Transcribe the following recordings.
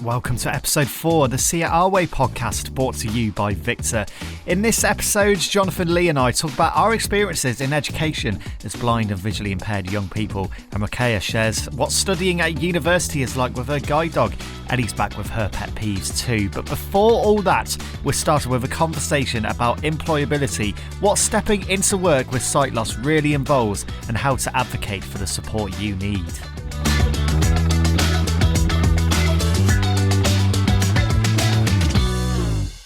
Welcome to episode 4 of the See It Our Way podcast, brought to you by VICTA. In this episode, Johnathan, Lee and I talk about our experiences in education as blind and visually impaired young people, and Ruqayyah shares what studying at university is like with her guide dog. Eddie's back with her pet peeves too. But before all that, we're starting with a conversation about employability, what stepping into work with sight loss really involves, and how to advocate for the support you need.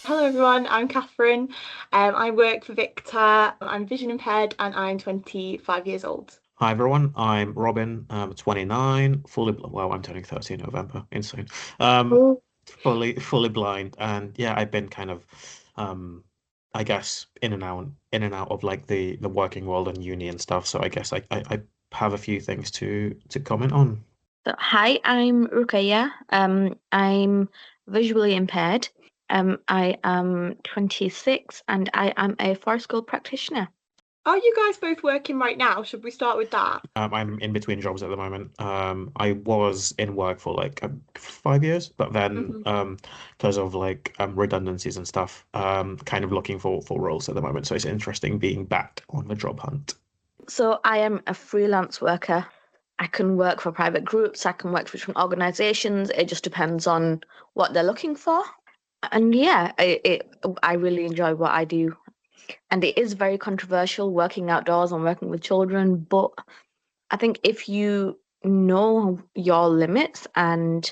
Hello everyone, I'm Catherine. I work for VICTA. I'm vision impaired and I'm 25 years old. Hi everyone, I'm Robin. I'm 29, I'm turning 30 in November. Insane. Fully blind, and yeah, I've been kind of, I guess, in and out of like the working world and uni and stuff. So I guess I have a few things to comment on. So, hi, I'm Ruqayyah. I'm visually impaired. I am 26 and I am a forest school practitioner. Are you guys both working right now? Should we start with that? I'm in between jobs at the moment. I was in work for like 5 years, but then because of like redundancies and stuff, kind of looking for roles at the moment. So it's interesting being back on the job hunt. So I am a freelance worker. I can work for private groups. I can work for different organisations. It just depends on what they're looking for. And yeah, I really enjoy what I do. And it is very controversial working outdoors and working with children. But I think if you know your limits and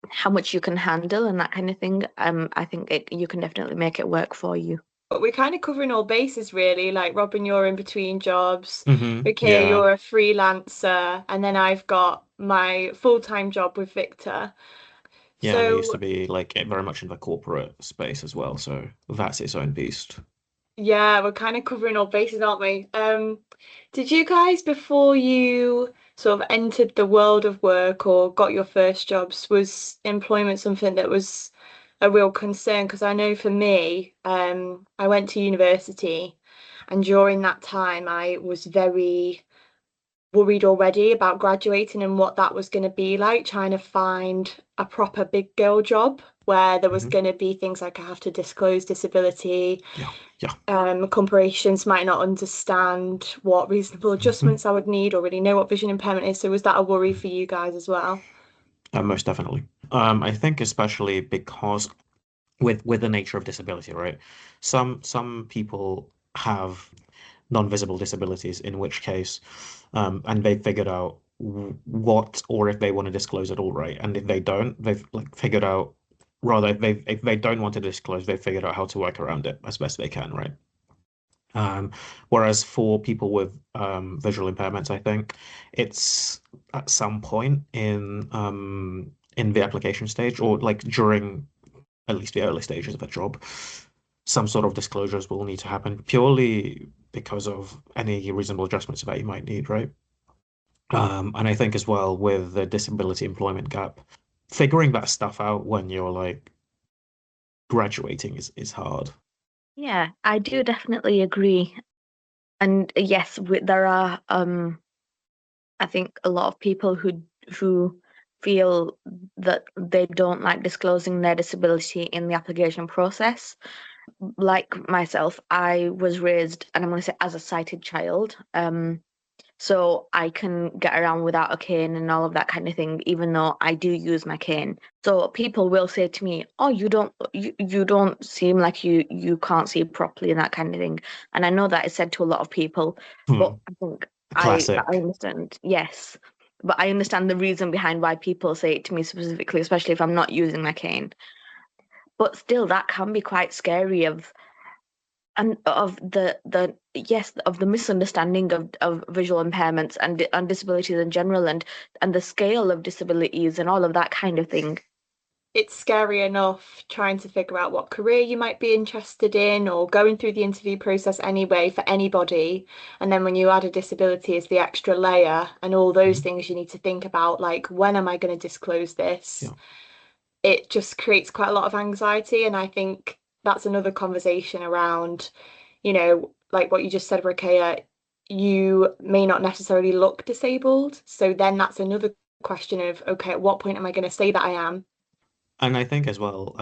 how much you can handle and that kind of thing, I think you can definitely make it work for you. But we're kind of covering all bases really. Like Robin, you're in between jobs. Yeah. You're a freelancer. And then I've got my full-time job with VICTA. Yeah, and it used to be like very much in the corporate space as well, so that's its own beast. Yeah, we're kind of covering all bases, aren't we? Did you guys, before you sort of entered the world of work or got your first jobs, was employment something that was a real concern? Because I know for me, I went to university, and during that time, I was very worried already about graduating and what that was going to be like, trying to find a proper big girl job where there was going to be things like I have to disclose disability. Corporations might not understand what reasonable adjustments I would need or really know what vision impairment is. So was that a worry for you guys as well? Most definitely. I think especially because with the nature of disability, right? Some people have non-visible disabilities, in which case, and they've figured out what, or if they want to disclose at all, right? And if they don't, they've like figured out, rather, if they don't want to disclose, they've figured out how to work around it as best they can, right? Whereas for people with visual impairments, I think it's at some point in the application stage, or like during at least the early stages of a job, some sort of disclosures will need to happen purely because of any reasonable adjustments that you might need, right? And I think as well with the disability employment gap, figuring that stuff out when you're like graduating is hard. Yeah, I do definitely agree. And yes, there are I think a lot of people who feel that they don't like disclosing their disability in the application process. Like myself, I was raised, and I'm going to say as a sighted child, so I can get around without a cane and all of that kind of thing, even though I do use my cane. So people will say to me, "Oh, you don't seem like you can't see properly," and that kind of thing. And I know that is said to a lot of people, but I think Classic. I understand. Yes, but I understand the reason behind why people say it to me specifically, especially if I'm not using my cane. But still, that can be quite scary of the misunderstanding of visual impairments and disabilities in general, and the scale of disabilities and all of that kind of thing. It's scary enough trying to figure out what career you might be interested in or going through the interview process anyway for anybody. And then when you add a disability as the extra layer and all those things you need to think about, like, when am I going to disclose this? Yeah. It just creates quite a lot of anxiety. And I think that's another conversation around, like what you just said, Ruqayyah, you may not necessarily look disabled. So then that's another question of, okay, at what point am I going to say that I am? And I think as well,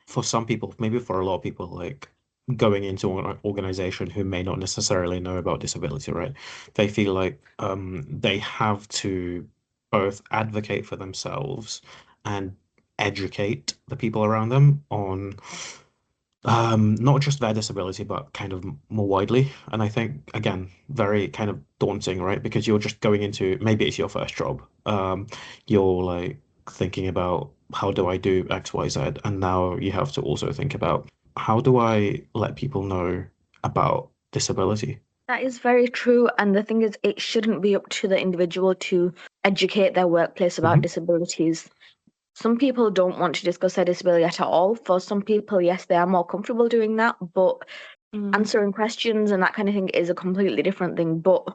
for some people, maybe for a lot of people, like going into an organization who may not necessarily know about disability, right? They feel like they have to both advocate for themselves and educate the people around them on not just their disability, but kind of more widely. And I think, again, very kind of daunting, right? Because you're just going into, maybe it's your first job. You're like thinking about how do I do X, Y, Z, and now you have to also think about how do I let people know about disability? That is very true. And the thing is, it shouldn't be up to the individual to educate their workplace about disabilities. Some people don't want to discuss their disability at all. For some people, yes, they are more comfortable doing that, but answering questions and that kind of thing is a completely different thing. But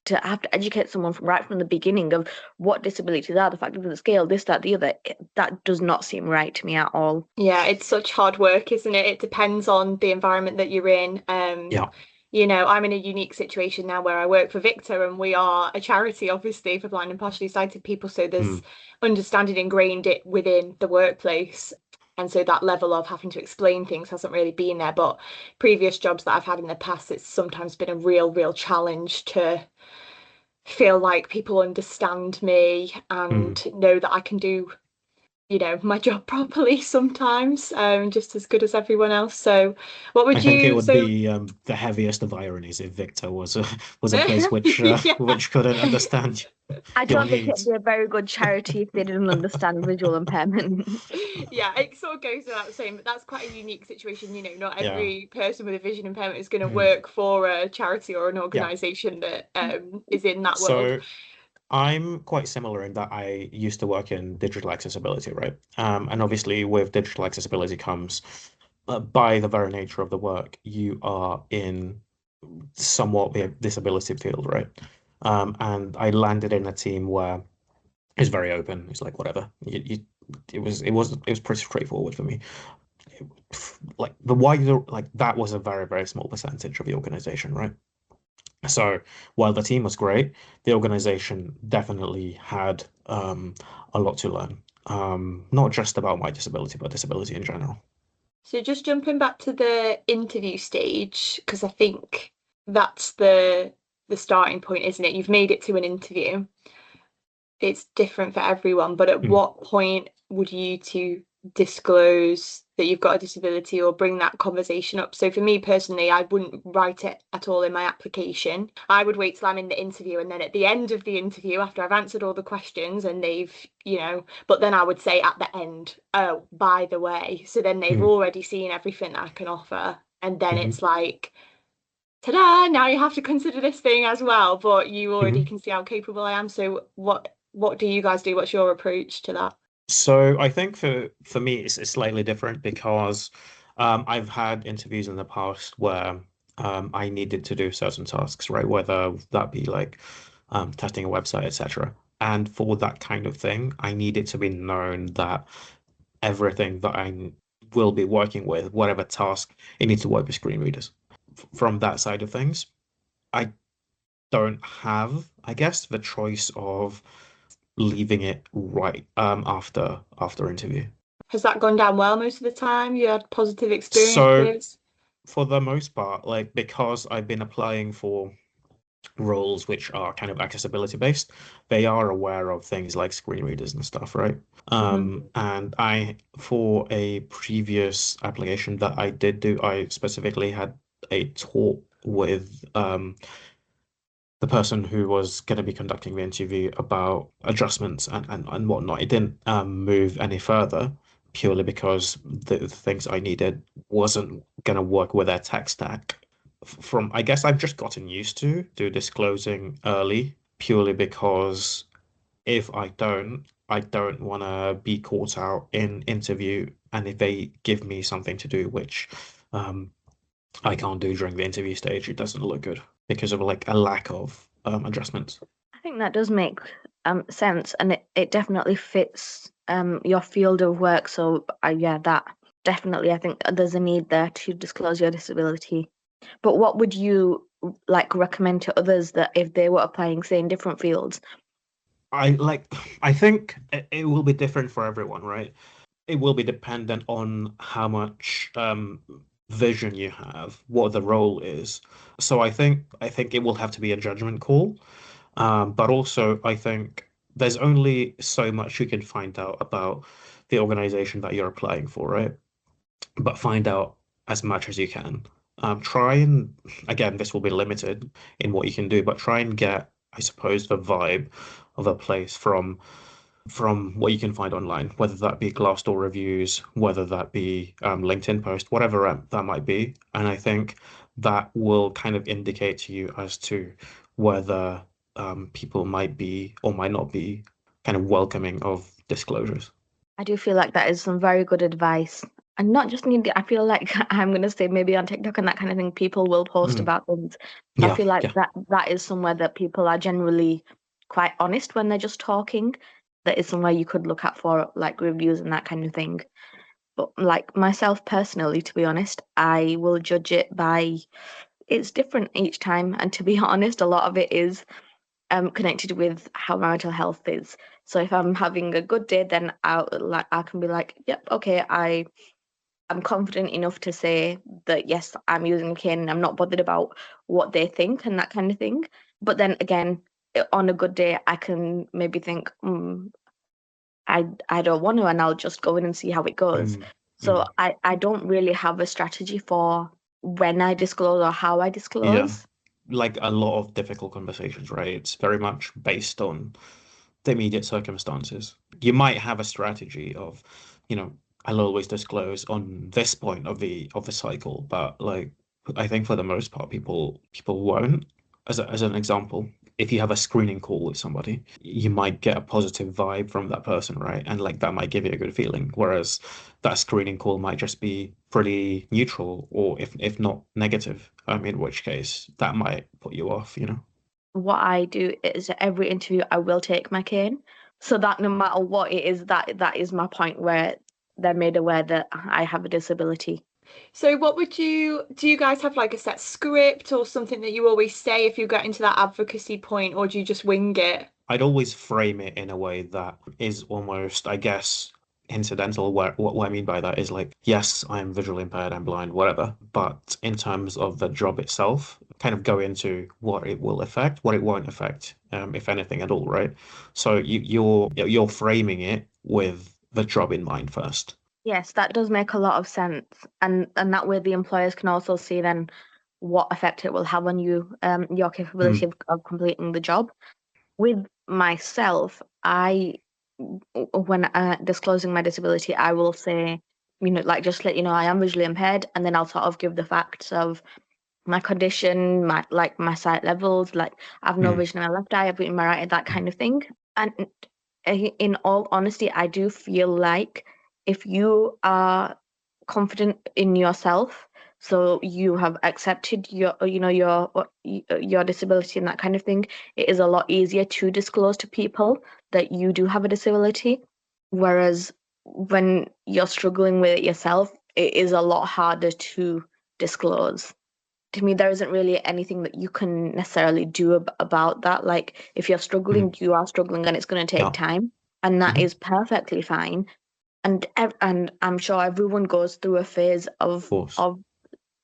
to have to educate someone right from the beginning of what disabilities are, the factors of the scale, this, that, the other, that does not seem right to me at all. Yeah, it's such hard work, isn't it? It depends on the environment that you're in. Yeah. You know, I'm in a unique situation now where I work for VICTA, and we are a charity, obviously, for blind and partially sighted people. So there's understanding ingrained it within the workplace. And so that level of having to explain things hasn't really been there. But previous jobs that I've had in the past, it's sometimes been a real challenge to feel like people understand me and know that I can do, you know, my job properly sometimes, just as good as everyone else. So what would I think it you would be the heaviest of ironies if Victor was a place which Yeah. which couldn't understand I your don't think it'd needs. be a very good charity if they didn't understand visual impairment. Yeah, it sort of goes without saying, but that's quite a unique situation. You know, not Yeah. every person with a vision impairment is going to work for a charity or an Yeah. organization that is in that world. So I'm quite similar in that I used to work in digital accessibility, right? And obviously with digital accessibility comes, by the very nature of the work, you are in somewhat the disability field, right? And I landed in a team where it's very open. It's like whatever. It was pretty straightforward for me. Like the wider, like that was a very small percentage of the organization, right? So while the team was great, the organization definitely had a lot to learn. Not just about my disability, but disability in general. So just jumping back to the interview stage, because I think that's the starting point, isn't it? You've made it to an interview. It's different for everyone, but at what point would you two disclose that you've got a disability or bring that conversation up? So for me personally, I wouldn't write it at all in my application. I would wait till I'm in the interview, and then at the end of the interview, after I've answered all the questions and they've, you know, but then I would say at the end, oh, by the way, so then they've already seen everything that I can offer. And then it's like, ta-da, now you have to consider this thing as well, but you already can see how capable I am. So what do you guys do? What's your approach to that? So I think for me it's slightly different because I've had interviews in the past where I needed to do certain tasks, right? Whether that be like testing a website, etc. And for that kind of thing, I need it to be known that everything that I will be working with, whatever task, it needs to work with screen readers. From that side of things, I don't have, I guess, the choice of leaving it right after interview. Has that gone down well most of the time? You had positive So experiences? for the most part, like because I've been applying for roles which are kind of accessibility based, they are aware of things like screen readers and stuff, right? And I, for a previous application that I did do, I specifically had a talk with the person who was going to be conducting the interview about adjustments and whatnot. It didn't move any further purely because the things I needed wasn't going to work with their tech stack. From, I guess I've just gotten used to do disclosing early purely because if I don't want to be caught out in interview, and if they give me something to do which I can't do during the interview stage, it doesn't look good because of like a lack of adjustments. I think that does make sense, and it definitely fits your field of work. So yeah, that definitely, I think there's a need there to disclose your disability. But what would you like recommend to others that if they were applying, say, in different fields? I think it will be different for everyone, right? it will be dependent on how much vision you have, what the role is. So I think it will have to be a judgment call. But also I think there's only so much you can find out about the organization that you're applying for, right? But find out as much as you can. Try and, again, this will be limited in what you can do, but try and get, I suppose, the vibe of a place from what you can find online, whether that be Glassdoor reviews, whether that be LinkedIn post, whatever that might be. And I think that will kind of indicate to you as to whether people might be or might not be kind of welcoming of disclosures. I do feel like that is some very good advice. And not just need, I feel like I'm going to say maybe on TikTok and that kind of thing, people will post Mm. about things. I Yeah, feel like yeah. that is somewhere that people are generally quite honest when they're just talking. That is somewhere you could look at for like reviews and that kind of thing. But like myself personally, to be honest, I will judge it by it's different each time. And to be honest, a lot of it is connected with how my mental health is. So if I'm having a good day, then I can be like, yep, okay, I'm confident enough to say that yes, I'm using a cane and I'm not bothered about what they think and that kind of thing. But then again, on a good day, I can maybe think, I don't want to, and I'll just go in and see how it goes. Mm, So mm. I don't really have a strategy for when I disclose or how I Yeah, disclose. like a lot of difficult conversations, right? It's very much based on the immediate circumstances. You might have a strategy of, you know, I'll always disclose on this point of the cycle, but like I think for the most part, people won't. As an example, if you have a screening call with somebody, you might get a positive vibe from that person, right? And like that might give you a good feeling. Whereas that screening call might just be pretty neutral, or if not negative, in which case that might put you off, you know? What I do is every interview I will take my cane, so that no matter what it is, that is my point where they're made aware that I have a disability. So what do you guys have like a set script or something that you always say if you get into that advocacy point, or do you just wing it? I'd always frame it in a way that is almost, I guess, incidental. What I mean by that is like, yes, I'm visually impaired, I'm blind, whatever. But in terms of the job itself, kind of go into what it will affect, what it won't affect, if anything at all, right? So you're framing it with the job in mind first. Yes, that does make a lot of sense, and that way the employers can also see then what effect it will have on you, your capability Mm, of completing the job. With myself, when disclosing my disability, I will say, like just let you know I am visually impaired, and then I'll sort of give the facts of my condition, my sight levels, like I have no mm, vision in my left eye, I've in my right eye, that kind of thing. And in all honesty, I do feel like if you are confident in yourself, so you have accepted your disability and that kind of thing, it is a lot easier to disclose to people that you do have a disability. Whereas when you're struggling with it yourself, it is a lot harder to disclose. To me, there isn't really anything that you can necessarily do about that. Like, if you're struggling, mm. you are struggling, and it's going to take Yeah. time, and that Mhm. is perfectly fine. And I'm sure everyone goes through a phase Of course. of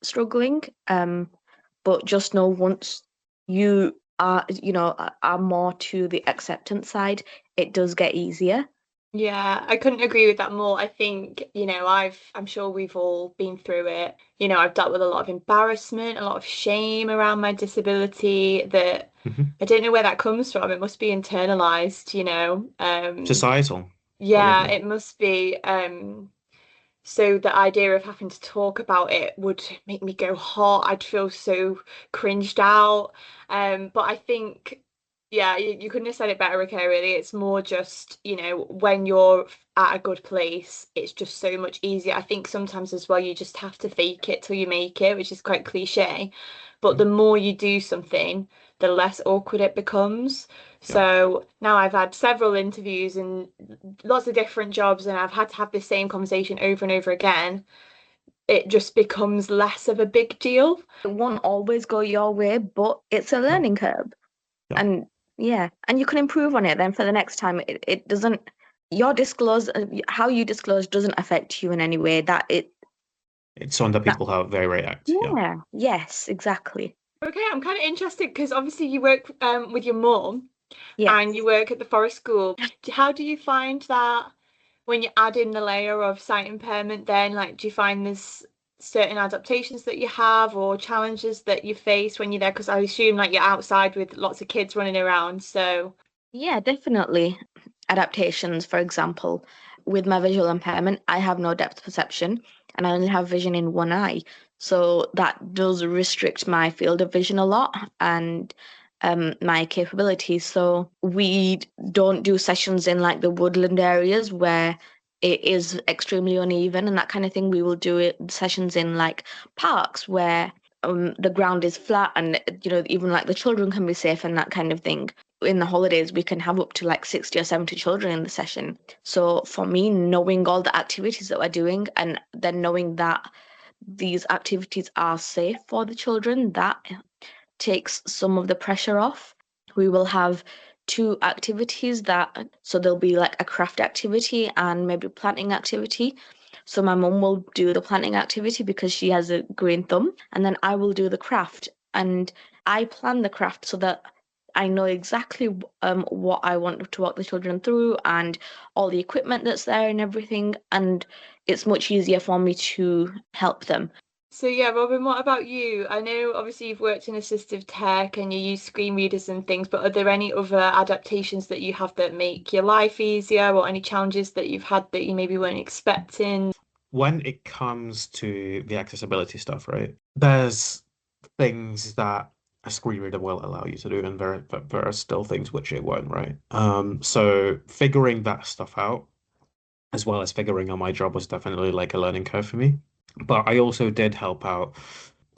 struggling. But just know once you are more to the acceptance side, it does get easier. Yeah, I couldn't agree with that more. I think, I'm sure we've all been through it. I've dealt with a lot of embarrassment, a lot of shame around my disability that Mhm. I don't know where that comes from. It must be internalized, Societal, yeah, probably. it must be. So the idea of having to talk about it would make me go hot. I'd feel so cringed out. But I think, yeah, you couldn't have said it better, Ruqayyah, really. It's more just, when you're at a good place, it's just so much easier. I think sometimes as well, you just have to fake it till you make it, which is quite cliche. But the Mhm. more you do something, the less awkward it becomes. Yeah. So now I've had several interviews and lots of different jobs, and I've had to have the same conversation over and over again. It just becomes less of a big deal. It won't always go your way, but it's a No. learning curve. Yeah. And yeah, and you can improve on it then for the next time. It doesn't how you disclose doesn't affect you in any way. It's on the people how they react. Yeah, yes, exactly. Okay, I'm kind of interested because obviously you work with your mum Yes. and you work at the forest school. How do you find that when you add in the layer of sight impairment then? Like, do you find there's certain adaptations that you have or challenges that you face when you're there? Because I assume like you're outside with lots of kids running around, so. Yeah, definitely. Adaptations, for example, with my visual impairment, I have no depth perception and I only have vision in one eye. So that does restrict my field of vision a lot and my capabilities. So we don't do sessions in like the woodland areas where it is extremely uneven and that kind of thing. We will do sessions in like parks where the ground is flat and even like the children can be safe and that kind of thing. In the holidays we can have up to like 60 or 70 children in the session. So for me, knowing all the activities that we're doing and then knowing that these activities are safe for the children, that takes some of the pressure off. We will have two activities so there'll be like a craft activity and maybe planting activity. So my mum will do the planting activity because she has a green thumb, and then I will do the craft. And I plan the craft so that I know exactly what I want to walk the children through and all the equipment that's there and everything. And it's much easier for me to help them. So yeah, Robin, what about you? I know obviously you've worked in assistive tech and you use screen readers and things, but are there any other adaptations that you have that make your life easier or any challenges that you've had that you maybe weren't expecting? When it comes to the accessibility stuff, right, there's things that a screen reader will allow you to do, and there are still things which it won't, right? So figuring that stuff out, as well as figuring out my job, was definitely like a learning curve for me. But I also did help out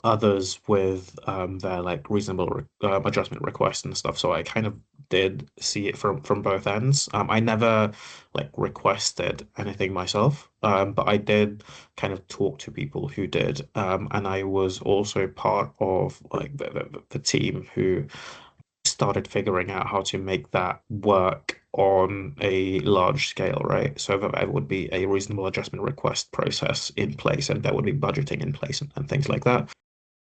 others with their like reasonable adjustment requests and stuff. So I kind of did see it from both ends. I never like requested anything myself, but I did kind of talk to people who did, and I was also part of like the team who started figuring out how to make that work on a large scale, right? So that there would be a reasonable adjustment request process in place, and there would be budgeting in place and things like that.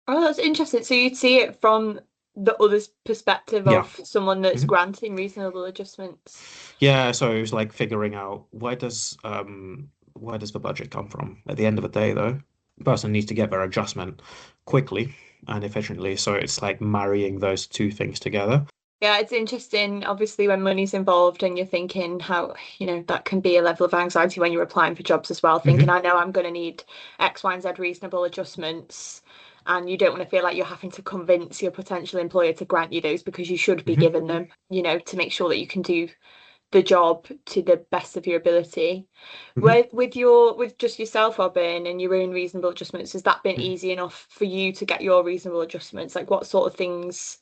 Oh, that's interesting. So you'd see it from the other's perspective Yeah. of someone that's Mhm. granting reasonable adjustments. Yeah, so it was like figuring out where does the budget come from? At the end of the day, though, the person needs to get their adjustment quickly and efficiently. So it's like marrying those two things together. Yeah, it's interesting, obviously, when money's involved and you're thinking how, that can be a level of anxiety when you're applying for jobs as well, thinking, I know I'm going to need X, Y, and Z reasonable adjustments. And you don't want to feel like you're having to convince your potential employer to grant you those because you should be given them, to make sure that you can do the job to the best of your ability. With just yourself, Robin, and your own reasonable adjustments, has that been easy enough for you to get your reasonable adjustments? Like, what sort of things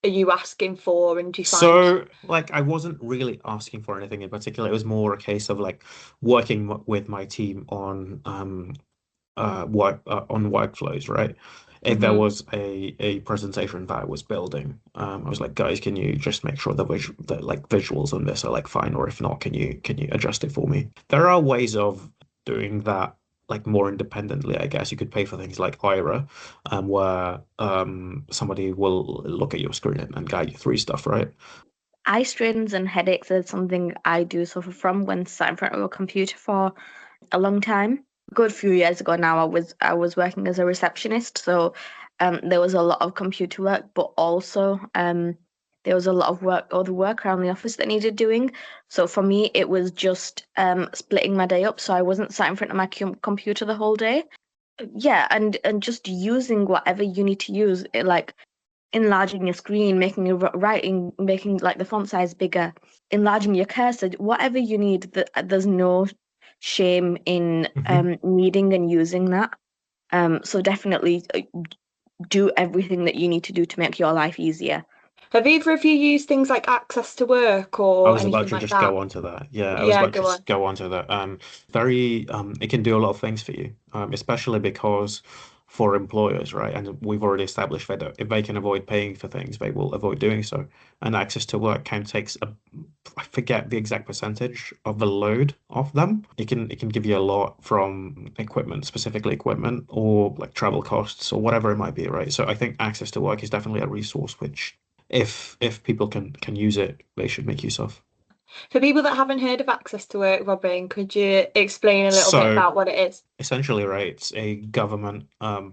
are you asking for, and do you find? So, like, I wasn't really asking for anything in particular. It was more a case of like working with my team on workflows, right? If there was a presentation that I was building, I was like, guys, can you just make sure the like visuals on this are like fine, or if not, can you adjust it for me? There are ways of doing that like more independently, I guess. You could pay for things like Ira, where somebody will look at your screen and guide you through stuff, right? Eye strains and headaches is something I do suffer from when sat in front of a computer for a long time. A good few years ago now, I was working as a receptionist, so there was a lot of computer work, but also there was a lot of other work around the office that needed doing. So for me, it was just splitting my day up, so I wasn't sat in front of my computer the whole day. Yeah, and just using whatever you need to use, like enlarging your screen, making your writing, making like the font size bigger, enlarging your cursor, whatever you need. There's no shame in needing and using that. So definitely do everything that you need to do to make your life easier. Have either of you used things like Access to Work I or was about anything to like just that? go on to that. Yeah, I was Yeah, about to go on. just go on to that. It can do a lot of things for you, especially because for employers, right? And we've already established that if they can avoid paying for things, they will avoid doing so. And access to work can takes I forget the exact percentage of the load of them. It can give you a lot from equipment, specifically equipment, or like travel costs or whatever it might be, right? So I think access to work is definitely a resource which if people can use it, they should make use of. For people that haven't heard of Access to Work, Robin, could you explain a little bit So about what it is? essentially, right, it's a government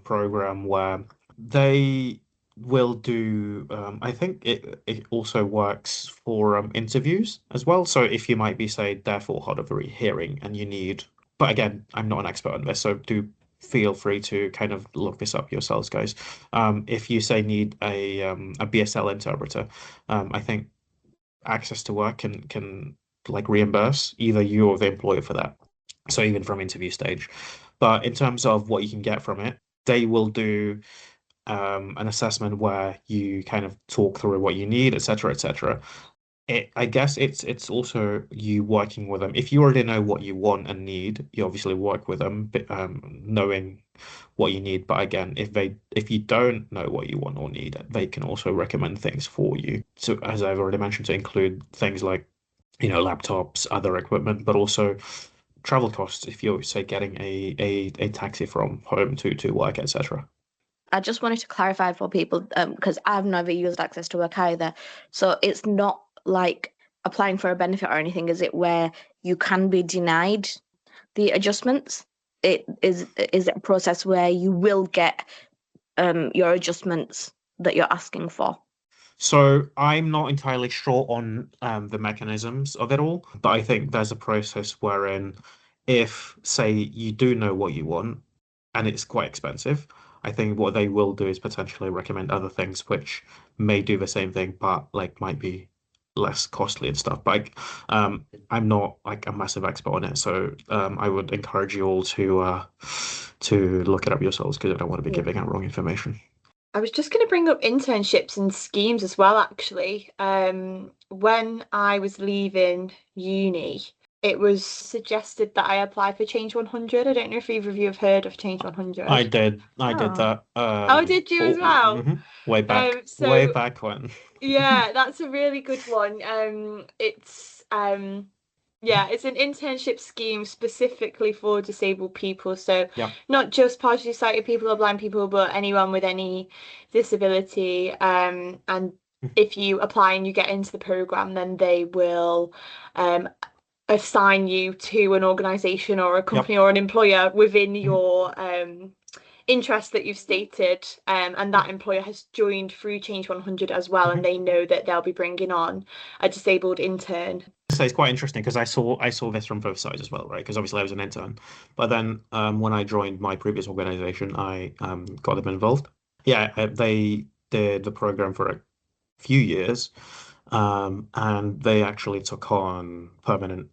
program where they will do I think it also works for interviews as well. So if you might be, say, therefore hard of hearing and you need, but again, I'm not an expert on this, so do feel free to kind of look this up yourselves, guys. If you say need a BSL interpreter, I think access to work can like reimburse either you or the employer for that. So even from interview stage. But in terms of what you can get from it, they will do an assessment where you kind of talk through what you need, etc., etc. I guess it's also you working with them. If you already know what you want and need, you obviously work with them, knowing what you need. But again, if you don't know what you want or need, they can also recommend things for you. So as I've already mentioned, to include things like, laptops, other equipment, but also travel costs if you're, say, getting a taxi from home to work, etc. I just wanted to clarify for people, because I've never used Access to Work either. So it's not like applying for a benefit or anything, is it, where you can be denied the adjustments? Is it a process where you will get your adjustments that you're asking for? So I'm not entirely sure on the mechanisms of it all, but I think there's a process wherein if, say, you do know what you want and it's quite expensive, I think what they will do is potentially recommend other things which may do the same thing, but like might be less costly and stuff. But I'm not like a massive expert on it, so I would encourage you all to look it up yourselves because I don't want to be giving out wrong information. I was just going to bring up internships and schemes as well, actually. When I was leaving uni, it was suggested that I apply for Change 100. I don't know if either of you have heard of Change 100. I did Oh. that. Oh, did you as well? Way back, way So back when. yeah, that's a really good one. Yeah, it's an internship scheme specifically for disabled people. So Yeah. not just partially sighted people or blind people, but anyone with any disability. And if you apply and you get into the program, then they will assign you to an organization or a Yep. company or an employer within your interest that you've stated, and that employer has joined through Change 100 as well, and they know that they'll be bringing on a disabled intern. So it's quite interesting because I saw this from both sides as well, right? Because obviously I was an intern, but then when I joined my previous organization, I got them involved. Yeah, they did the program for a few years, and they actually took on permanent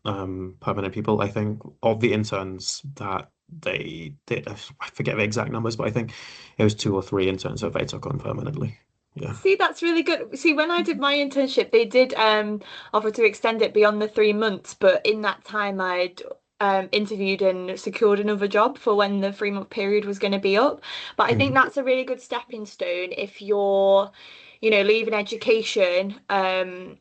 people. I think of the interns that they did, I forget the exact numbers, but I think it was two or three interns that they took on permanently. Yeah. See, that's really good. See, when I did my internship, they did offer to extend it beyond the 3 months, but in that time I'd interviewed and secured another job for when the 3 month period was going to be up. But I think that's a really good stepping stone if you're, leaving education, and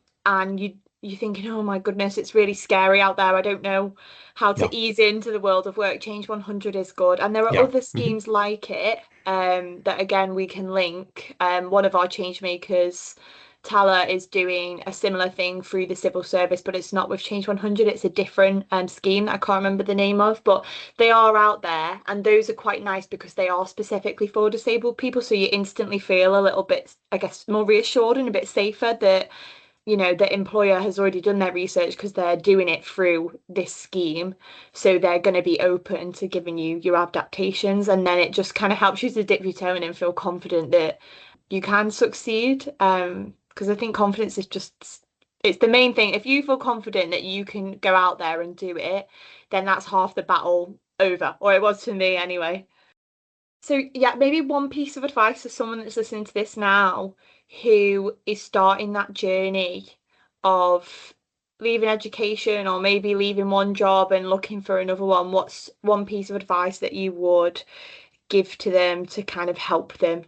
you're thinking, oh my goodness, it's really scary out there. I don't know how Yeah. to ease into the world of work. Change 100 is good. And there are Yeah. other schemes like it, that again we can link. One of our change makers, Tala, is doing a similar thing through the civil service, but it's not with Change 100. It's a different scheme that I can't remember the name of, but they are out there, and those are quite nice because they are specifically for disabled people. So you instantly feel a little bit, I guess, more reassured and a bit safer that the employer has already done their research because they're doing it through this scheme. So they're going to be open to giving you your adaptations. And then it just kind of helps you to dip your toe in and feel confident that you can succeed. Because I think confidence is it's the main thing. If you feel confident that you can go out there and do it, then that's half the battle over, or it was for me anyway. So yeah, maybe one piece of advice for someone that's listening to this now who is starting that journey of leaving education or maybe leaving one job and looking for another one. What's one piece of advice that you would give to them to kind of help them?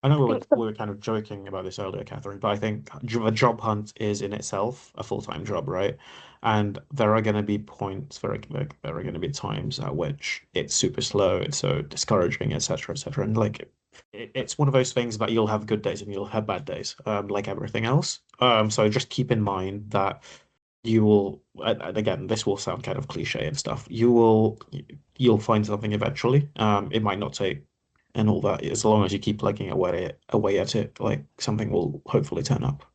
I know I think the we were kind of joking about this earlier, Catherine, but I think the job hunt is in itself a full-time job, right? And there are going to be points, there are going to be times at which it's super slow, it's so discouraging, etc., etc. And like, it's one of those things that you'll have good days and you'll have bad days, like everything else. So just keep in mind that you will, and again, this will sound kind of cliche and stuff. You'll find something eventually. It might not take and all that. As long as you keep plugging away at it, like something will hopefully turn up.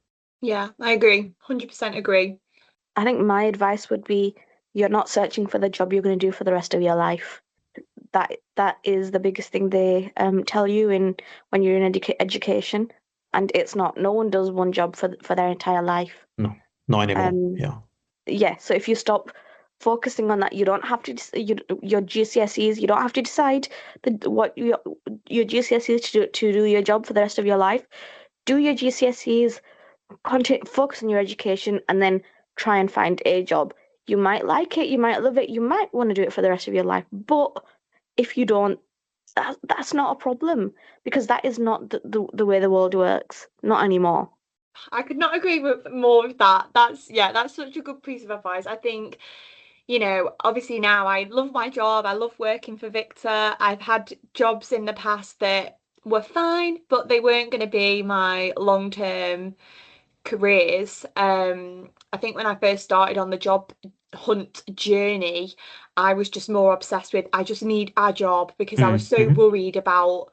Yeah, I agree. 100% agree. I think my advice would be you're not searching for the job you're going to do for the rest of your life. That is the biggest thing they tell you when you're in education, and it's not. No one does one job for their entire life. No, not anymore. Yeah. Yeah. So if you stop focusing on that, you don't have to your GCSEs. You don't have to decide what your GCSEs to do your job for the rest of your life. Do your GCSEs, focus on your education, and then try and find a job. You might like it, you might love it, you might want to do it for the rest of your life. But if you don't, that's not a problem, because that is not the way the world works. Not anymore. I could not agree more with that. That's such a good piece of advice. I think, obviously now I love my job. I love working for VICTA. I've had jobs in the past that were fine, but they weren't going to be my long-term careers. I think when I first started on the job hunt journey, I was just more obsessed with I just need a job because I was so worried about,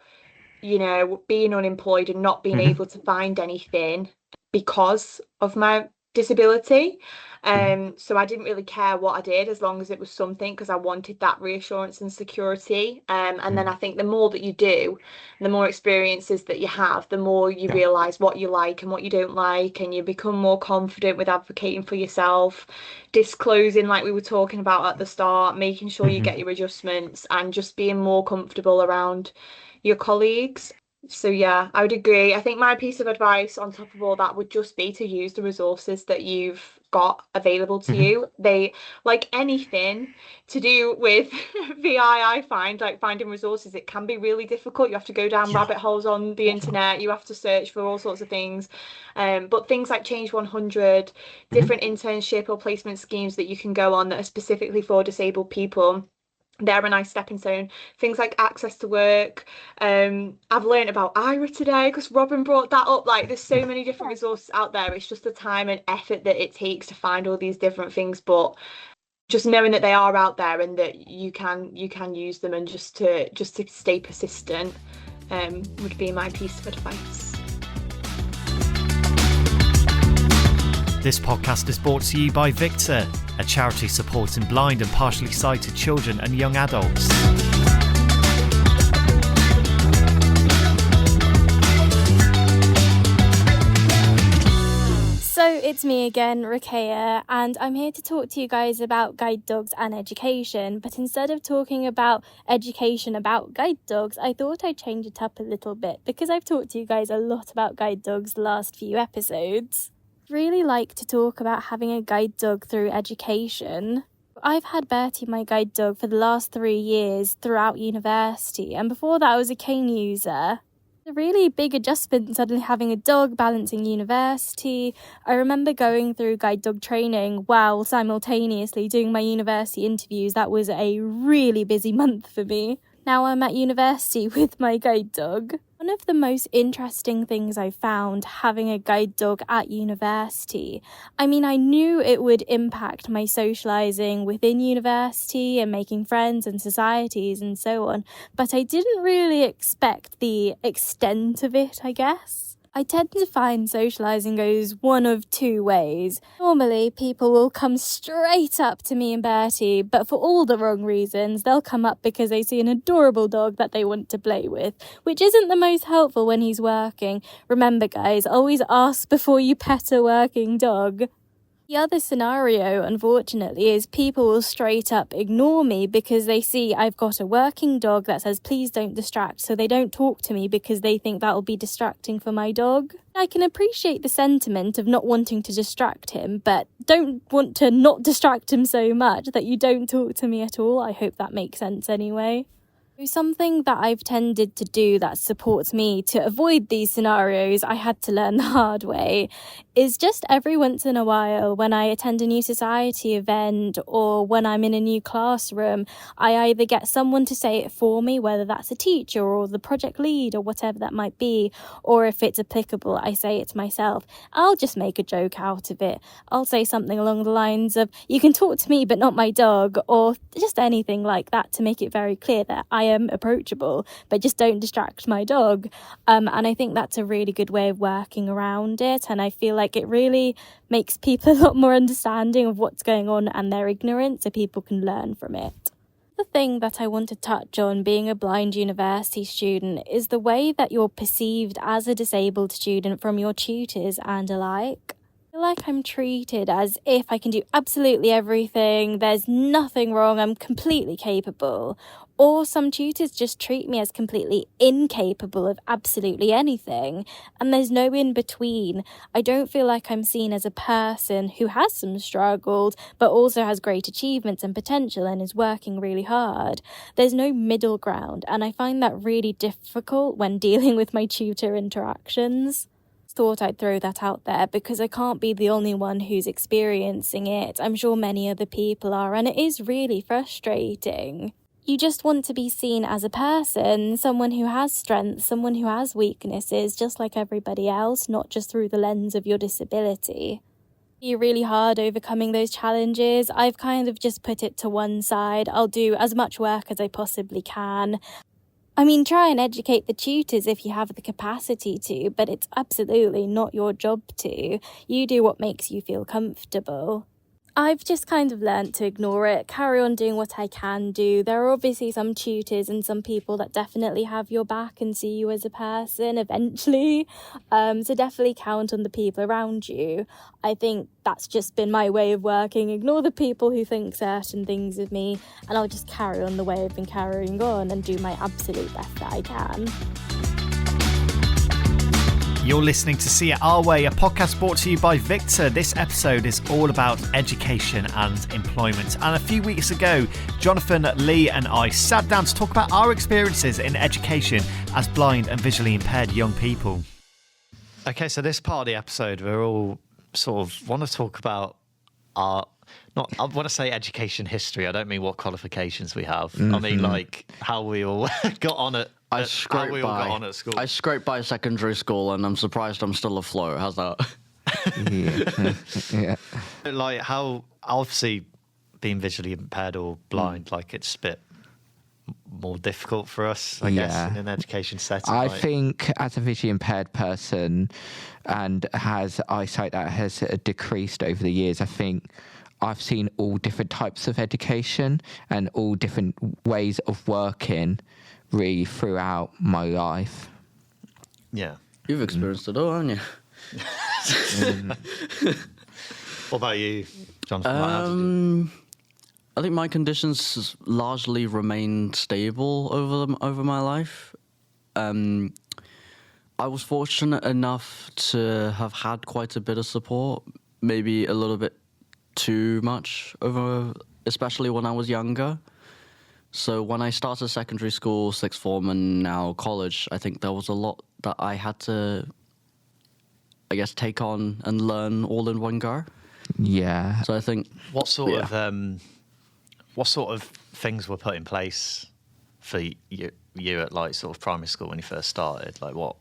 being unemployed and not being able to find anything because of my disability. So I didn't really care what I did as long as it was something, because I wanted that reassurance and security. And then I think the more that you do, the more experiences that you have, the more you realise what you like and what you don't like, and you become more confident with advocating for yourself, disclosing like we were talking about at the start, making sure you get your adjustments, and just being more comfortable around your colleagues. So yeah, I would agree. I think my piece of advice on top of all that would just be to use the resources that you've got available to you. They, like anything to do with VI, I find like finding resources, it can be really difficult. You have to go down rabbit holes on the internet. You have to search for all sorts of things. But things like Change 100, different internship or placement schemes that you can go on that are specifically for disabled people, they're a nice stepping stone. Things like access to work. I've learned about IRA today because Robin brought that up. Like, there's so many different resources out there. It's just the time and effort that it takes to find all these different things, but just knowing that they are out there and that you can use them, and just to stay persistent would be my piece of advice. This podcast is brought to you by VICTA, a charity supporting blind and partially sighted children and young adults. So it's me again, Ruqayyah, and I'm here to talk to you guys about guide dogs and education. But instead of talking about education about guide dogs, I thought I'd change it up a little bit, because I've talked to you guys a lot about guide dogs the last few episodes. Really like to talk about having a guide dog through education. I've had Bertie, my guide dog, for the last 3 years throughout university, and before that I was a cane user. A really big adjustment suddenly having a dog balancing university. I remember going through guide dog training while simultaneously doing my university interviews. That was a really busy month for me. Now I'm at university with my guide dog. One of the most interesting things I found having a guide dog at university, I mean, I knew it would impact my socialising within university and making friends and societies and so on, but I didn't really expect the extent of it, I guess. I tend to find socialising goes one of two ways. Normally, people will come straight up to me and Bertie, but for all the wrong reasons. They'll come up because they see an adorable dog that they want to play with, which isn't the most helpful when he's working. Remember, guys, always ask before you pet a working dog. The other scenario, unfortunately, is people will straight up ignore me because they see I've got a working dog that says please don't distract, so they don't talk to me because they think that will be distracting for my dog. I can appreciate the sentiment of not wanting to distract him, but don't want to not distract him so much that you don't talk to me at all. I hope that makes sense anyway. Something that I've tended to do that supports me to avoid these scenarios I had to learn the hard way is just every once in a while when I attend a new society event or when I'm in a new classroom, I either get someone to say it for me, whether that's a teacher or the project lead or whatever that might be, or if it's applicable, I say it myself. I'll just make a joke out of it. I'll say something along the lines of, you can talk to me but not my dog, or just anything like that to make it very clear that I am approachable, but just don't distract my dog. And I think that's a really good way of working around it, and I feel like it really makes people a lot more understanding of what's going on and their ignorance, so people can learn from it. The thing that I want to touch on being a blind university student is the way that you're perceived as a disabled student from your tutors and alike. I feel like I'm treated as if I can do absolutely everything, there's nothing wrong, I'm completely capable. Or some tutors just treat me as completely incapable of absolutely anything, and there's no in between. I don't feel like I'm seen as a person who has some struggles, but also has great achievements and potential and is working really hard. There's no middle ground, and I find that really difficult when dealing with my tutor interactions. Thought I'd throw that out there because I can't be the only one who's experiencing it. I'm sure many other people are, and it is really frustrating. You just want to be seen as a person, someone who has strengths, someone who has weaknesses, just like everybody else, not just through the lens of your disability. It's really hard overcoming those challenges. I've kind of just put it to one side. I'll do as much work as I possibly can. I mean, try and educate the tutors if you have the capacity to, but it's absolutely not your job to. You do what makes you feel comfortable. I've just kind of learnt to ignore it, carry on doing what I can do. There are obviously some tutors and some people that definitely have your back and see you as a person eventually. So definitely count on the people around you. I think that's just been my way of working. Ignore the people who think certain things of me, and I'll just carry on the way I've been carrying on and do my absolute best that I can. You're listening to See It Our Way, a podcast brought to you by VICTA. This episode is all about education and employment. And a few weeks ago, Johnathan, Lee and I sat down to talk about our experiences in education as blind and visually impaired young people. Okay, so this part of the episode, we're all sort of want to talk about our... I want to say education history. I don't mean what qualifications we have. Mm-hmm. I mean, like, how we all got on at school. I scraped by secondary school, and I'm surprised I'm still afloat. How's that? Yeah. Like, how, obviously, being visually impaired or blind, like, it's a bit more difficult for us, I guess, in an education setting. I think as a visually impaired person and has eyesight that has decreased over the years, I think I've seen all different types of education and all different ways of working really throughout my life. Yeah. You've experienced it all, haven't you? What about you, Jonathan? I think my conditions largely remained stable over my life. I was fortunate enough to have had quite a bit of support, maybe a little bit too much especially when I was younger. So when I started secondary school, sixth form, and now college, I think there was a lot that I had to, I guess, take on and learn all in one go. Yeah. So I think what sort of things were put in place for you at like sort of primary school when you first started? Like what?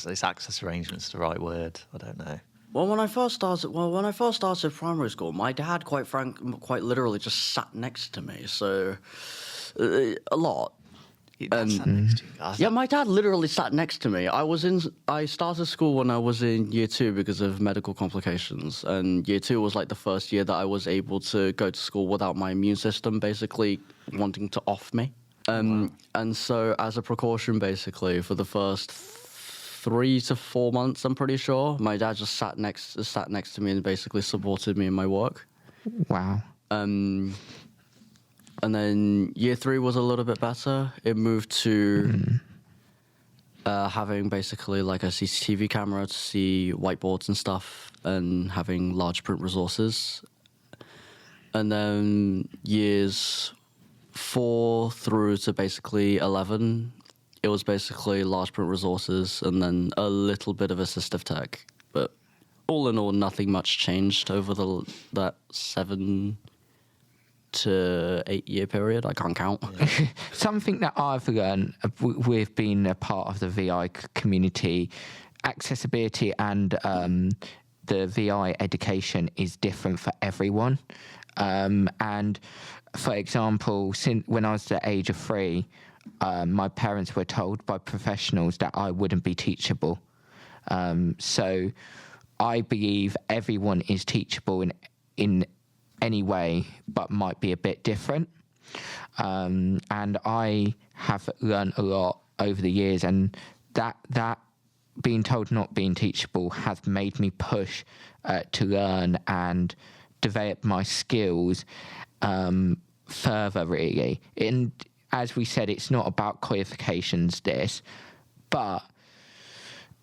Is access arrangements the right word? I don't know. When I first started primary school, my dad, quite literally, just sat next to me. So, a lot. Sat next to you. Yeah, my dad literally sat next to me. I started school when I was in year 2 because of medical complications, and year 2 was like the first year that I was able to go to school without my immune system basically wanting to off me. And so, as a precaution, basically, for the first 3 to 4 months, I'm pretty sure, my dad just sat next to me and basically supported me in my work. Wow. And then year 3 was a little bit better. It moved to having basically like a CCTV camera to see whiteboards and stuff, and having large print resources. And then years 4 through to basically 11, it was basically large print resources and then a little bit of assistive tech. But all in all, nothing much changed over that 7 to 8 year period. I can't count. Yeah. Something that I've learned with being a part of the VI community, accessibility and the VI education is different for everyone. And for example, when I was the age of 3, my parents were told by professionals that I wouldn't be teachable. So I believe everyone is teachable in any way, but might be a bit different. And I have learned a lot over the years, and that being told not being teachable has made me push to learn and develop my skills further, really. And as we said, it's not about qualifications, but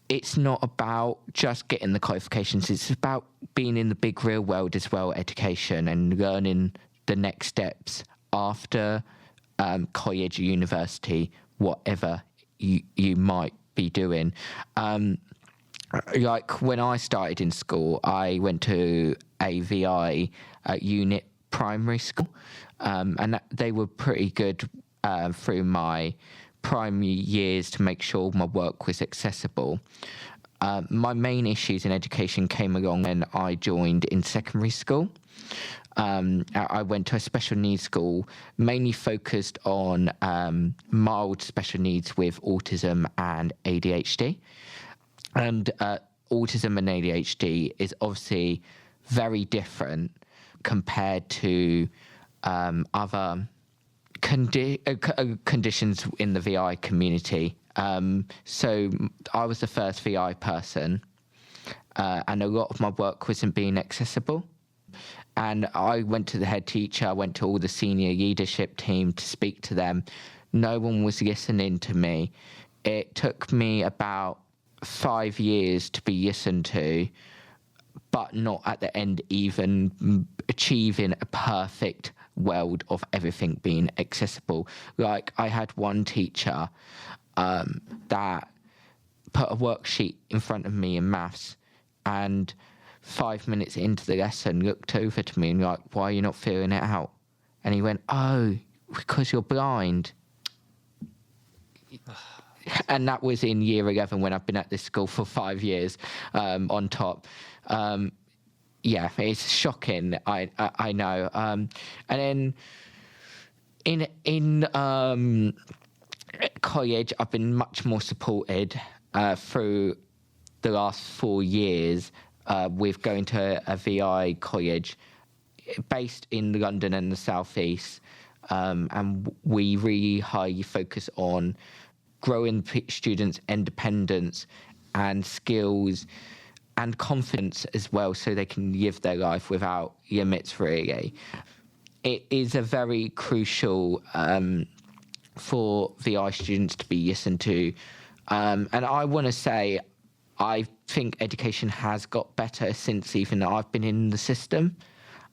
it's not about just getting the qualifications. It's about being in the big real world as well, education, and learning the next steps after college, university, whatever you might be doing. Like when I started in school, I went to a VI unit primary school, and they were pretty good through my primary years to make sure my work was accessible. My main issues in education came along when I joined in secondary school. I went to a special needs school, mainly focused on mild special needs with autism and ADHD. And autism and ADHD is obviously very different compared to other conditions in the VI community. So I was the first VI person, and a lot of my work wasn't being accessible. And I went to the head teacher, I went to all the senior leadership team to speak to them. No one was listening to me. It took me about 5 years to be listened to, but not at the end even achieving a perfect world of everything being accessible. Like, I had one teacher that put a worksheet in front of me in maths, and 5 minutes into the lesson looked over to me and like, why are you not filling it out? And he went, oh, because you're blind. And that was in year 11 when I've been at this school for 5 years on top. Yeah, it's shocking. I know. And then in college, I've been much more supported through the last 4 years with going to a VI college based in London and the South East. And we really highly focus on growing students' independence and skills and confidence as well, so they can live their life without limits, really. It is a very crucial for VI students to be listened to. And I want to say, I think education has got better since even I've been in the system.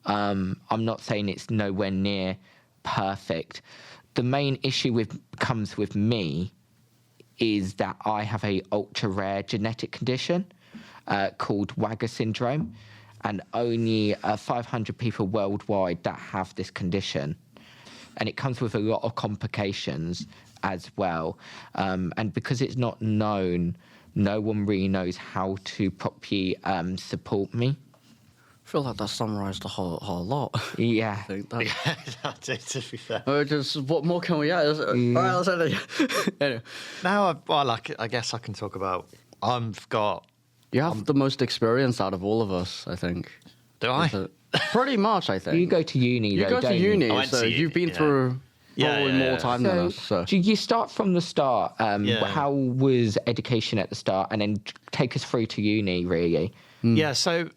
I'm not saying it's nowhere near perfect. The main issue comes with me is that I have a ultra rare genetic condition called Wagger syndrome, and only 500 people worldwide that have this condition. And it comes with a lot of complications as well. And because it's not known, no one really knows how to properly support me. I feel like that summarised the whole lot. Yeah. I think that. Yeah, that's it, to be fair. What more can we add? All right, let's end it. Anyway. Now, I guess I can talk about, You have the most experience out of all of us, I think. Do I? Pretty much, I think. You go to uni, You though, go to don't you? uni, so you've been through probably more time than us. So. Do you start from the start? How was education at the start? And then take us through to uni, really. Yeah, so,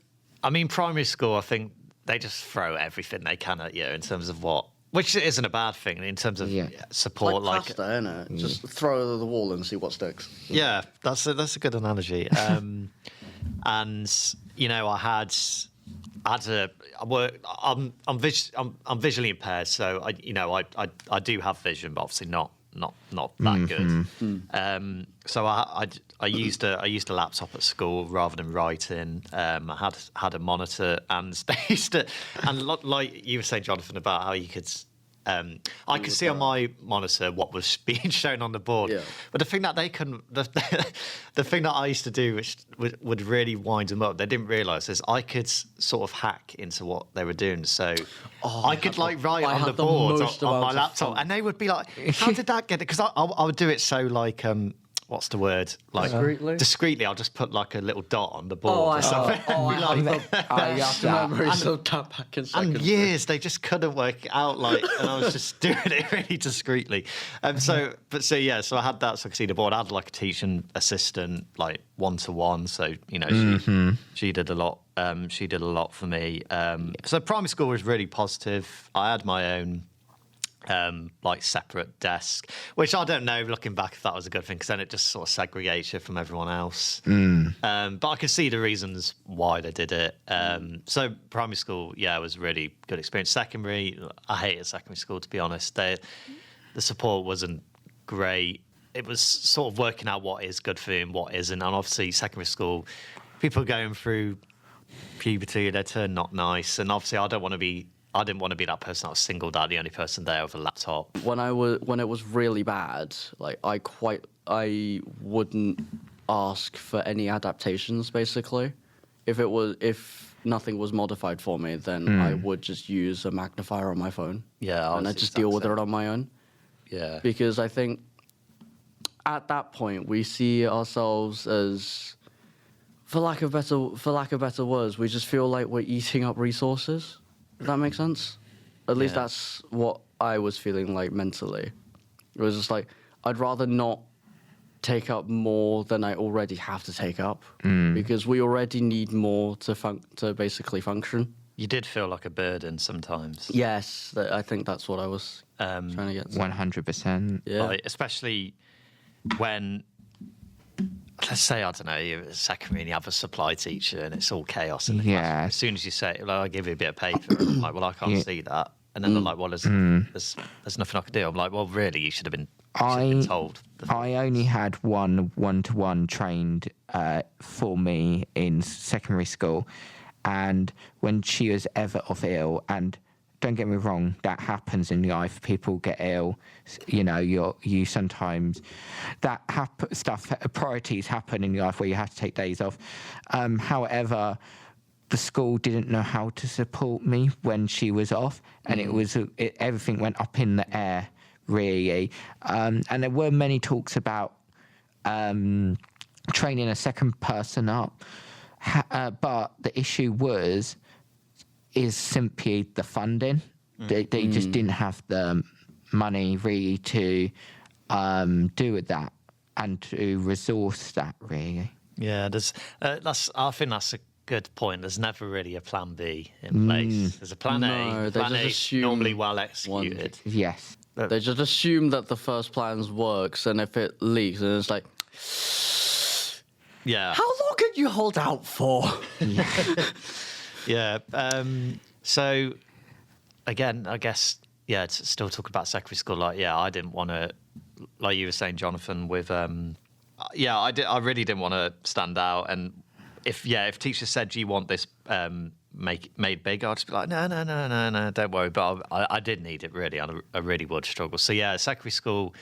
I mean, primary school, I think they just throw everything they can at you in terms of which isn't a bad thing in terms of support. Like pasta, innit? Just throw it at the wall and see what sticks. Yeah, that's a good analogy. And, I had I'm visually impaired, so I do have vision, but obviously not that good. So I used a laptop at school rather than writing. I had a monitor, and they used to, and like you were saying, Johnathan, about how you could. I could see on my monitor what was being shown on the board, but the thing that they couldn't, the thing that I used to do, which would really wind them up, they didn't realise, is I could sort of hack into what they were doing. So I could write on the board on my laptop, and they would be like, "How did that get it?" Because I would do it so what's the word? Discreetly, I'll just put like a little dot on the board or something. And years they just couldn't work it out, and I was just doing it really discreetly. So I had that, so I could see the board. I had like a teaching assistant, like 1-to-1. So she did a lot. She did a lot for me. So primary school was really positive. I had my own separate desk, which I don't know, looking back, if that was a good thing, because then it just sort of segregates you from everyone else. But I can see the reasons why they did it. So primary school, was a really good experience. Secondary, I hated secondary school, to be honest. The support wasn't great. It was sort of working out what is good for you and what isn't. And obviously secondary school, people going through puberty, they turn not nice. And obviously I didn't want to be that person that was singled out, the only person there with a laptop. When it was really bad, I wouldn't ask for any adaptations. Basically, if nothing was modified for me, then I would just use a magnifier on my phone. Yeah, and I just deal with it on my own. Yeah, because I think at that point we see ourselves as, for lack of better words, we just feel like we're eating up resources. Does that make sense? At least that's what I was feeling like mentally. It was just like, I'd rather not take up more than I already have to take up, because we already need more to basically function. You did feel like a burden sometimes. Yes, I think that's what I was trying to get to. 100%. Yeah. Especially when, let's say, I don't know, you're a secondary and you have a supply teacher and it's all chaos in the class. As soon as you say, I give you a bit of paper, I'm like, well, I can't see that. And then they're like, well, there's nothing I can do. I'm like, well, really, you should have been told. I only had one-to-one trained for me in secondary school. And when she was ever off ill, and don't get me wrong, that happens in life. People get ill. You sometimes priorities happen in your life where you have to take days off. However, the school didn't know how to support me when she was off, and everything went up in the air, really. And there were many talks about training a second person up, but the issue is simply the funding. They just didn't have the money really to do with that and to resource that, really. Yeah, I think that's a good point. There's never really a plan B in place. There's a plan A. Plan A is normally well executed. Yes. They just assume that the first plan works, and if it leaks, then it's like, how long can you hold out for? Yeah. So, again, I guess, to still talk about secondary school, I didn't want to, like you were saying, Johnathan, with, I really didn't want to stand out. And if teachers said, do you want this made big, I'd just be like, no, don't worry. But I did need it, really. I really would struggle. So, secondary school,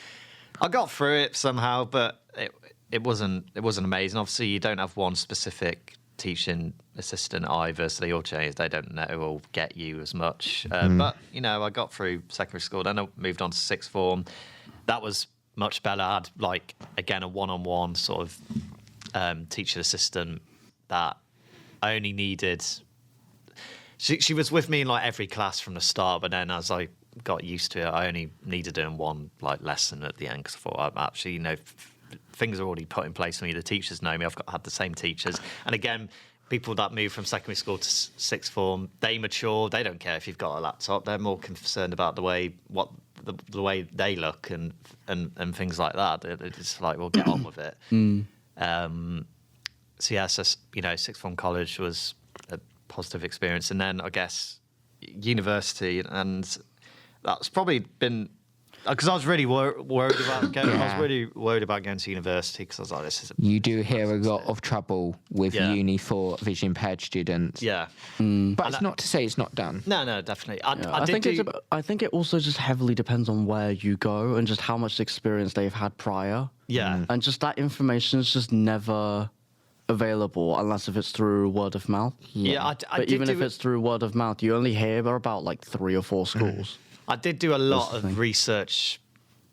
I got through it somehow, but it wasn't amazing. Obviously, you don't have one specific teaching assistant either, so they all change. They don't know or get you as much. But, I got through secondary school. Then I moved on to sixth form. That was much better. I had, again, a one-on-one sort of teacher assistant that I only needed. She was with me in, every class from the start, but then as I got used to it, I only needed doing one, lesson at the end, because I thought, I'm actually, things are already put in place for me. The teachers know me. I've had the same teachers. And again, people that move from secondary school to sixth form, they mature. They don't care if you've got a laptop. They're more concerned about the way they look and things like that. It's like, we'll get on with it. So sixth form college was positive experience. And then I guess university, and that's probably been because I was really worried about going. I was really worried about going to university because I was like, "This is." You do hear a lot of trouble with uni for visually impaired students. Yeah, but it's not to say it's not done. No, definitely. I think it also just heavily depends on where you go and just how much experience they've had prior. Yeah, and just that information is just never available unless if it's through word of mouth. But even if it's through word of mouth, you only hear about like 3 or 4 schools. I did do a lot of research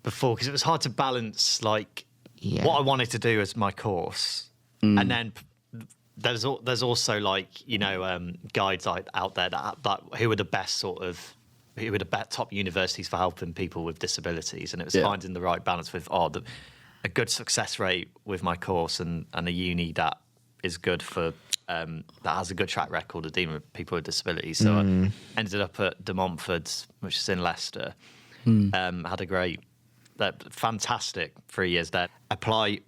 before because it was hard to balance what I wanted to do as my course, and then there's also guides out there that who are the best top universities for helping people with disabilities, and it was finding the right balance with a good success rate with my course and a uni that is good for that has a good track record of dealing with people with disabilities. So I ended up at De Montfort's, which is in Leicester. Had a fantastic 3 years there. Apply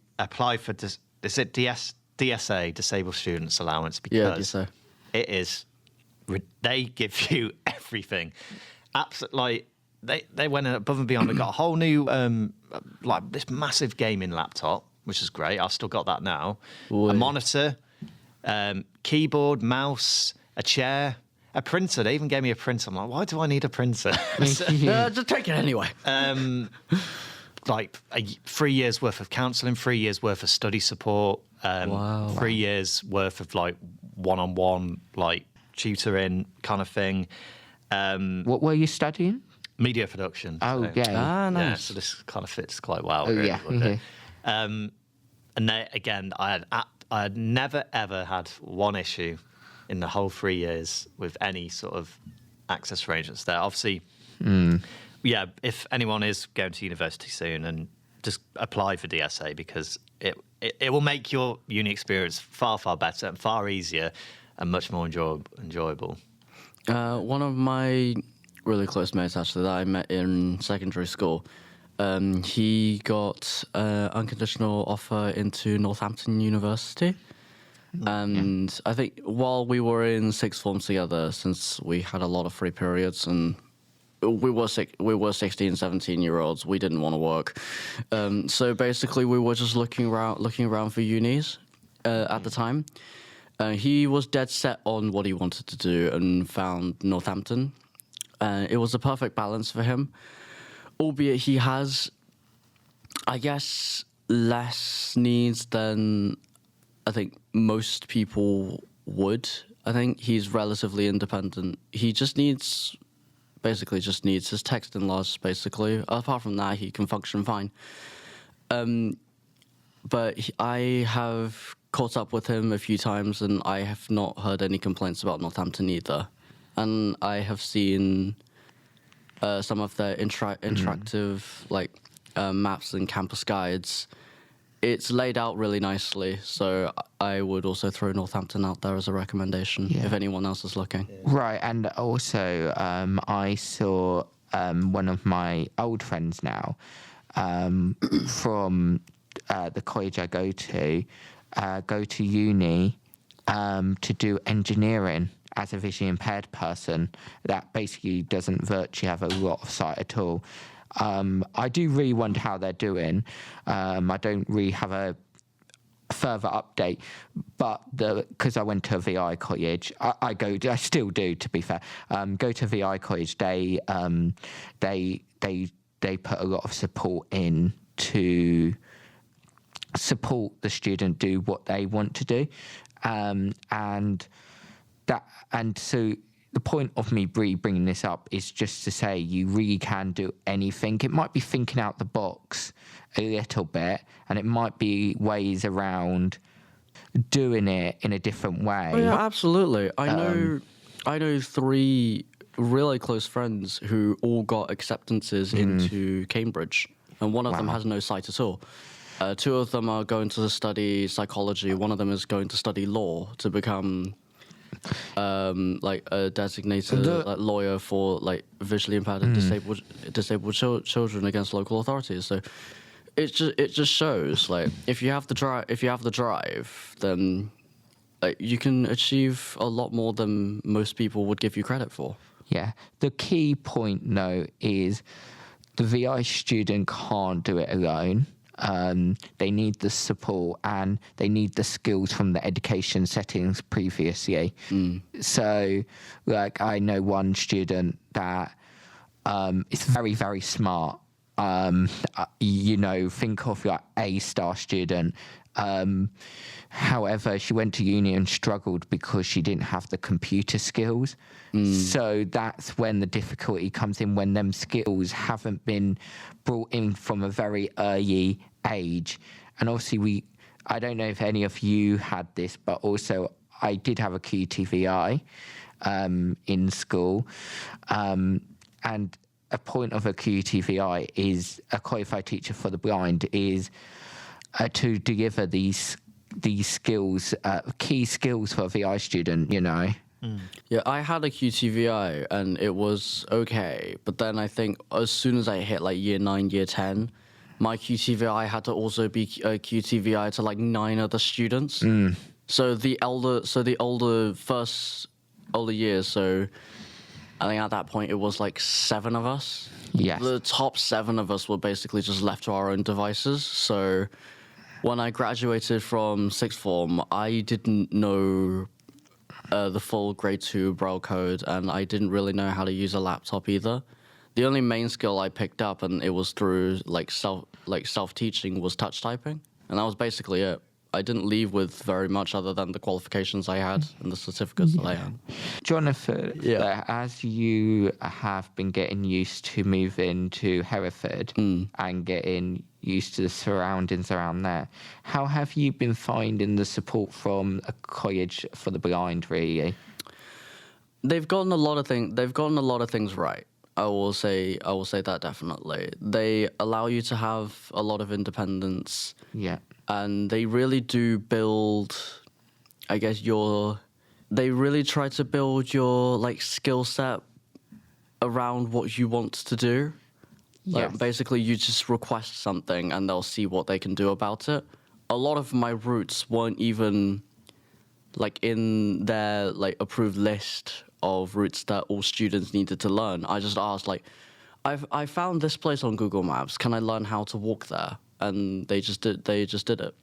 for DSA, Disabled Students Allowance, because it is they give you everything. Absolutely, they went above and beyond. They got a whole new this massive gaming laptop, which is great. I've still got that now. A monitor. Keyboard, mouse, a chair, a printer. They even gave me a printer. I'm like, why do I need a printer? Just take it anyway. 3 years worth of counselling, 3 years worth of study support, 3 years worth of one-on-one tutoring kind of thing. What were you studying? Media production. Oh, so, yeah. Ah, nice. Yeah, so this kind of fits quite well. And then, again, I had never, ever had one issue in the whole 3 years with any sort of access arrangements there. Obviously, if anyone is going to university soon, and just apply for DSA because it will make your uni experience far, far better and far easier and much more enjoyable. One of my really close mates, actually, that I met in secondary school, he got an unconditional offer into Northampton University. And I think while we were in sixth form together, since we had a lot of free periods and we were 16, 17-year-olds, we didn't want to work. So basically we were just looking around for unis at the time. He was dead set on what he wanted to do and found Northampton. It was a perfect balance for him. Albeit he has, I guess, less needs than I think most people would. I think he's relatively independent. He just needs his text enlarged, basically. Apart from that, he can function fine. But I have caught up with him a few times, and I have not heard any complaints about Northampton either. And I have seen some of their interactive maps and campus guides. It's laid out really nicely, so I would also throw Northampton out there as a recommendation if anyone else is looking. Right, and also I saw one of my old friends now from the college I go to uni to do engineering as a visually impaired person that basically doesn't virtually have a lot of sight at all. I do really wonder how they're doing. I don't really have a further update, but because I went to a VI college, I still do, to be fair. Go to VI college. They put a lot of support in to support the student do what they want to do, and so. The point of me bringing this up is just to say you really can do anything. It might be thinking out the box a little bit, and it might be ways around doing it in a different way. Oh, yeah, absolutely. I know 3 really close friends who all got acceptances into Cambridge, and one of them has no sight at all. 2 of them are going to study psychology. One of them is going to study law to become a designated lawyer for visually impaired and disabled children against local authorities. So it just shows if you have the drive, then you can achieve a lot more than most people would give you credit for. Yeah. The key point, though, is the VI student can't do it alone. They need the support and they need the skills from the education settings previously. So, like, I know one student that is very, very smart. Think of like A-star student. However, she went to uni and struggled because she didn't have the computer skills. So that's when the difficulty comes in, when them skills haven't been brought in from a very early age. And obviously I don't know if any of you had this, but also I did have a QTVI in school. And a point of a QTVI is a qualified teacher for the blind is to deliver these skills, key skills for a VI student, Yeah, I had a QTVI and it was okay, but then I think as soon as I hit like year 9, year 10, my QTVI had to also be a QTVI to like 9 other students. So the older years, so I think at that point it was like 7 of us. Yes. The top 7 of us were basically just left to our own devices. So when I graduated from sixth form, I didn't know the full grade 2 Braille code, and I didn't really know how to use a laptop either. The only main skill I picked up, and it was through self-teaching, was touch typing, and that was basically it. I didn't leave with very much other than the qualifications I had and the certificates that I had. Johnathan, as you have been getting used to moving to Hereford and getting used to the surroundings around there, how have you been finding the support from a college for the blind, really? They've gotten a lot of things right. I will say that definitely. They allow you to have a lot of independence. Yeah. And they really do build, I guess, they really try to build your like skill set around what you want to do. Like, basically, you just request something and they'll see what they can do about it. A lot of my routes weren't even like in their like approved list of routes that all students needed to learn. I just asked, like, I found this place on Google Maps. Can I learn how to walk there? And they just did it.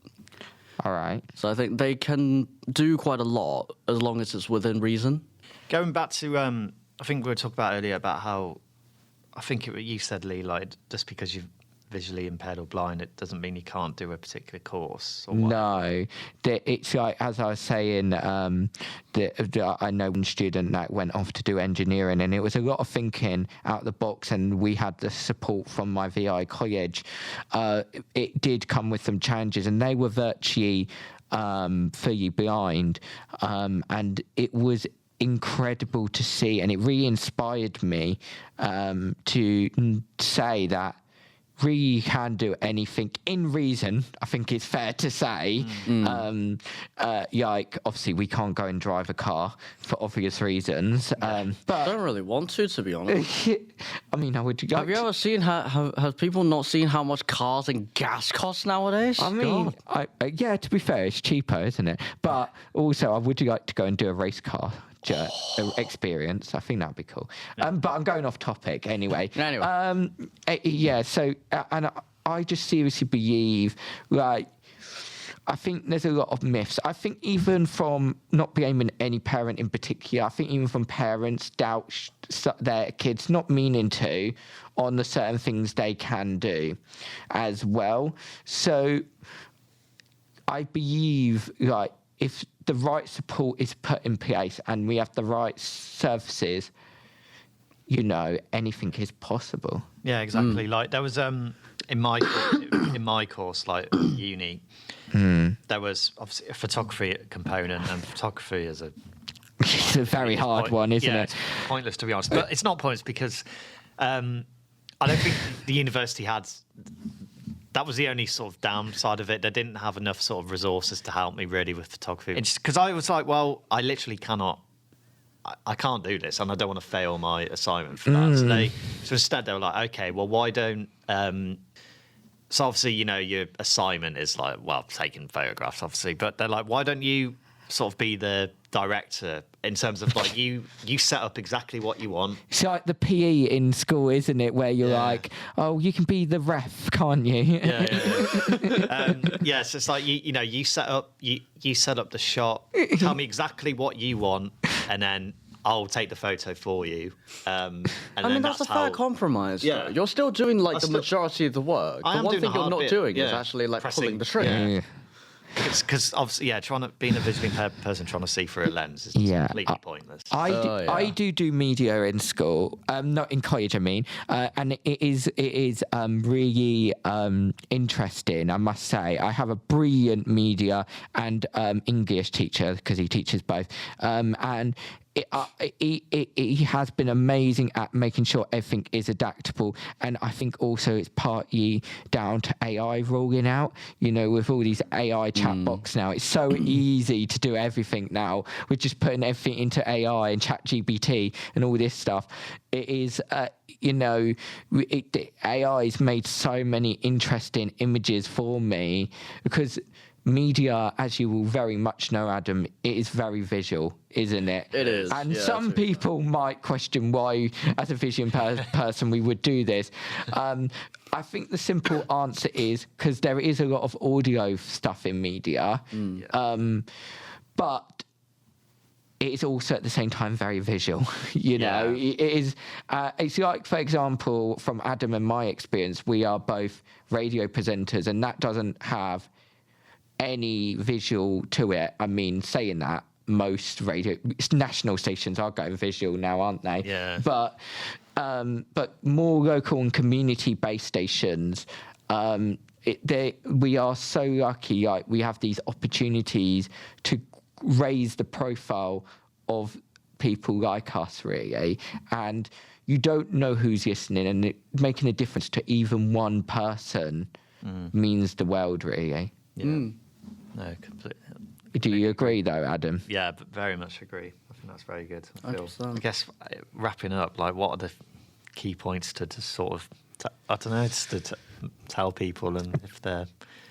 All right. So I think they can do quite a lot as long as it's within reason. Going back to, I think we were talking about earlier about how, I think you said, Lee, like, just because you're visually impaired or blind, it doesn't mean you can't do a particular course. Or what? No, it's like, as I was saying, I know one student that went off to do engineering, and it was a lot of thinking out of the box, and we had the support from my VI college. It did come with some challenges, and they were virtually fully blind, and it was incredible to see, and it really inspired me to say that really can do anything in reason. I think it's fair to say. Like, obviously we can't go and drive a car for obvious reasons, but I don't really want to be honest. I mean, I would like have you ever seen have people not seen how much cars and gas cost nowadays? I mean, yeah, to be fair, it's cheaper, isn't it? But also I would like to go and do a race car experience. I think that'd be cool. But I'm going off topic anyway. Yeah. So, and I just seriously believe, like, I think there's a lot of myths. I think even from, not blaming any parent in particular, I think even from parents doubt their kids, not meaning to, on the certain things they can do as well. So I believe, like, if the right support is put in place and we have the right services, anything is possible. Yeah, exactly. Like, there was in my course, like uni, there was obviously a photography component, and photography is it's a very hard one, isn't it? It's pointless, to be honest. But it's not pointless because I don't think the university had. That was the only sort of downside of it. They didn't have enough sort of resources to help me really with photography. Because I was like, well, I literally cannot. I can't do this, and I don't want to fail my assignment for that. So instead, they were like, okay, well, why don't? So obviously, your assignment is like, well, taking photographs, obviously, but they're like, why don't you sort of be the director in terms of like you set up exactly what you want. It's like the PE in school, isn't it? Where you're like, oh, you can be the ref, can't you? Yeah, so it's like you set up the shot. Tell me exactly what you want, and then I'll take the photo for you. And I mean, that's a fair compromise. Yeah. You're still doing like the majority of the work. The one thing you're not doing is actually like pulling the trigger. Yeah. Because obviously, being a visually impaired person trying to see through a lens is completely pointless. I do media in school, not in college, I mean, and it is really interesting, I must say. I have a brilliant media and English teacher, because he teaches both, and he has been amazing at making sure everything is adaptable, and I think also it's partly down to AI rolling out. With all these AI chatbots now, it's so easy to do everything now. We're just putting everything into AI and ChatGPT and all this stuff. It is, AI's made so many interesting images for me, because media, as you will very much know, Adam, it is very visual, isn't it? It is. And some people might question why, as a visual person, we would do this. I think the simple answer is because there is a lot of audio stuff in media, but it is also at the same time very visual. It is. It's like, for example, from Adam and my experience, we are both radio presenters, and that doesn't have any visual to it. I mean, saying that, most national stations are going visual now, aren't they? Yeah. But more local and community-based stations, we are so lucky. Like, we have these opportunities to raise the profile of people like us, really, and you don't know who's listening, and making a difference to even one person means the world, really. Yeah. No, completely. Do you agree, though, Adam? Yeah, but very much agree. I think that's very good. I 100%. guess wrapping up, like, what are the key points to sort of, just to tell people, and if they're...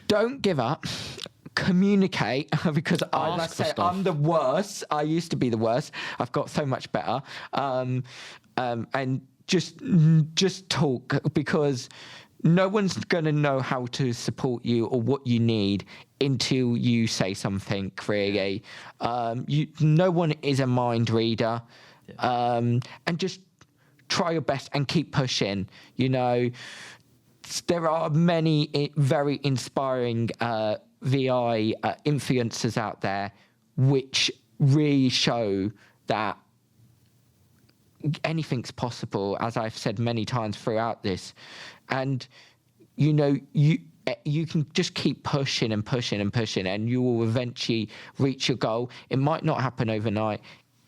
Don't give up. Communicate, because I must say stuff. I'm the worst. I used to be the worst. I've got so much better. And just talk, because no one's going to know how to support you or what you need until you say something, really. No one is a mind reader. And just try your best and keep pushing. There are many very inspiring VI influencers out there which really show that anything's possible, as I've said many times throughout this. And you can just keep pushing and pushing and pushing, and you will eventually reach your goal. It might not happen overnight,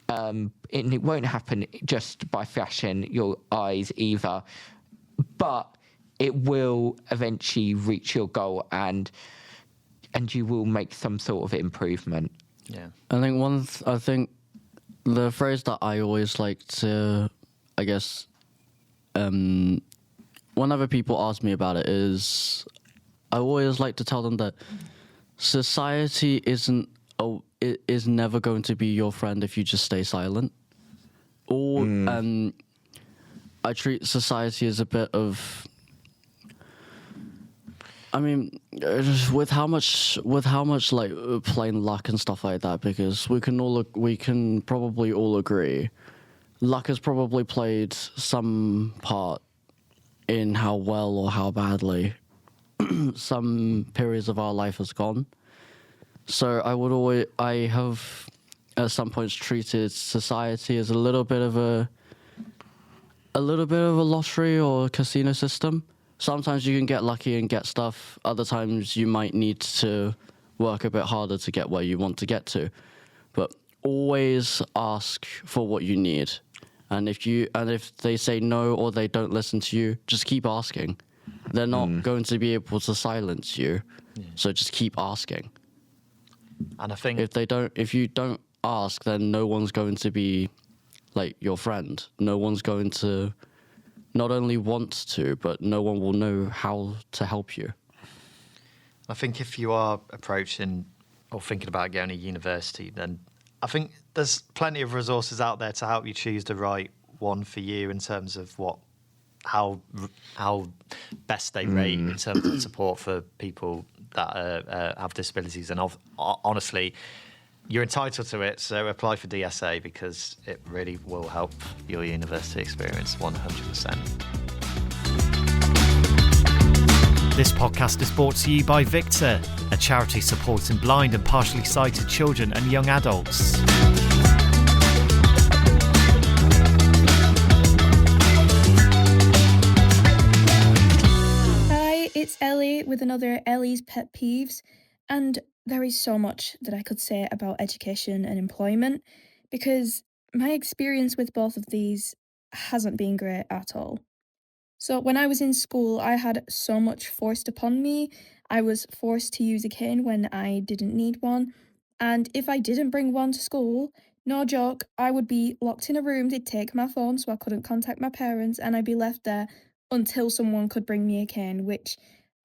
and it won't happen just by flashing your eyes either, but it will eventually reach your goal, and you will make some sort of improvement. Yeah. I think the phrase that I always like to, I guess, whenever people ask me about it, is I always like to tell them that society is never going to be your friend if you just stay silent. Or I treat society as a bit of, I mean, with how much like plain luck and stuff like that, because we can probably all agree, luck has probably played some part in how well or how badly some periods of our life has gone. So I have at some points treated society as a little bit of a lottery or casino system. Sometimes you can get lucky and get stuff. Other times you might need to work a bit harder to get where you want to get to. But always ask for what you need. And if they say no or they don't listen to you, just keep asking. They're not going to be able to silence you. Yeah. So just keep asking. And I think if you don't ask, then no one's going to be like your friend. No one's going to not only want to, but no one will know how to help you. I think if you are approaching or thinking about going to university, then I think there's plenty of resources out there to help you choose the right one for you in terms of how best they rate in terms of support for people that have disabilities. And honestly, you're entitled to it, so apply for DSA because it really will help your university experience 100%. This podcast is brought to you by VICTA, a charity supporting blind and partially sighted children and young adults. Hi, it's Ellie with another Ellie's Pet Peeves, and there is so much that I could say about education and employment because my experience with both of these hasn't been great at all. So when I was in school, I had so much forced upon me. I was forced to use a cane when I didn't need one. And if I didn't bring one to school, no joke, I would be locked in a room. They'd take my phone so I couldn't contact my parents, and I'd be left there until someone could bring me a cane, which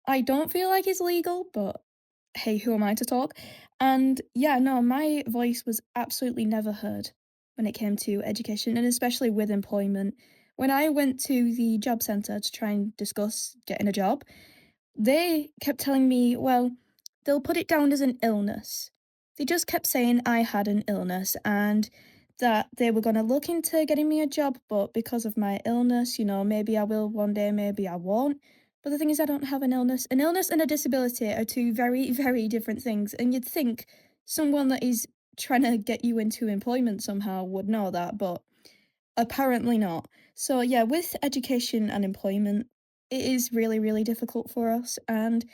I don't feel like is legal, but hey, who am I to talk? And yeah, no, my voice was absolutely never heard when it came to education, and especially with employment. When I went to the job centre to try and discuss getting a job, they kept telling me, well, they'll put it down as an illness. They just kept saying I had an illness and that they were going to look into getting me a job, but because of my illness, maybe I will one day, maybe I won't. But the thing is, I don't have an illness. An illness and a disability are two very, very different things, and you'd think someone that is trying to get you into employment somehow would know that, but apparently not. So yeah, with education and employment, it is really, really difficult for us. And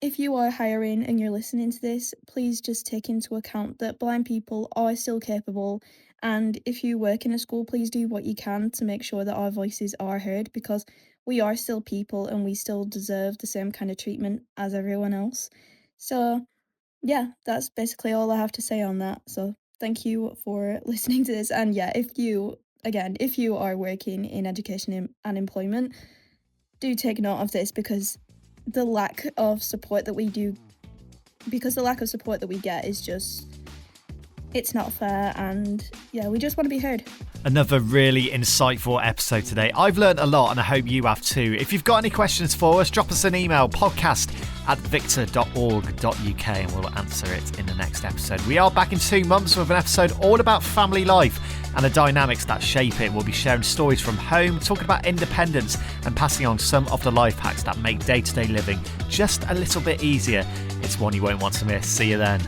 if you are hiring and you're listening to this, please just take into account that blind people are still capable. And if you work in a school, please do what you can to make sure that our voices are heard, because we are still people and we still deserve the same kind of treatment as everyone else. So yeah, that's basically all I have to say on that. So thank you for listening to this. And yeah, if you are working in education and employment, do take note of this, because the lack of support that we get is just, it's not fair, and yeah, we just want to be heard. Another really insightful episode today. I've learned a lot and I hope you have too. If you've got any questions for us, drop us an email, podcast@victa.org.uk, and we'll answer it in the next episode. We are back in 2 months with an episode all about family life and the dynamics that shape it. We'll be sharing stories from home, talking about independence, and passing on some of the life hacks that make day-to-day living just a little bit easier. It's one you won't want to miss. See you then.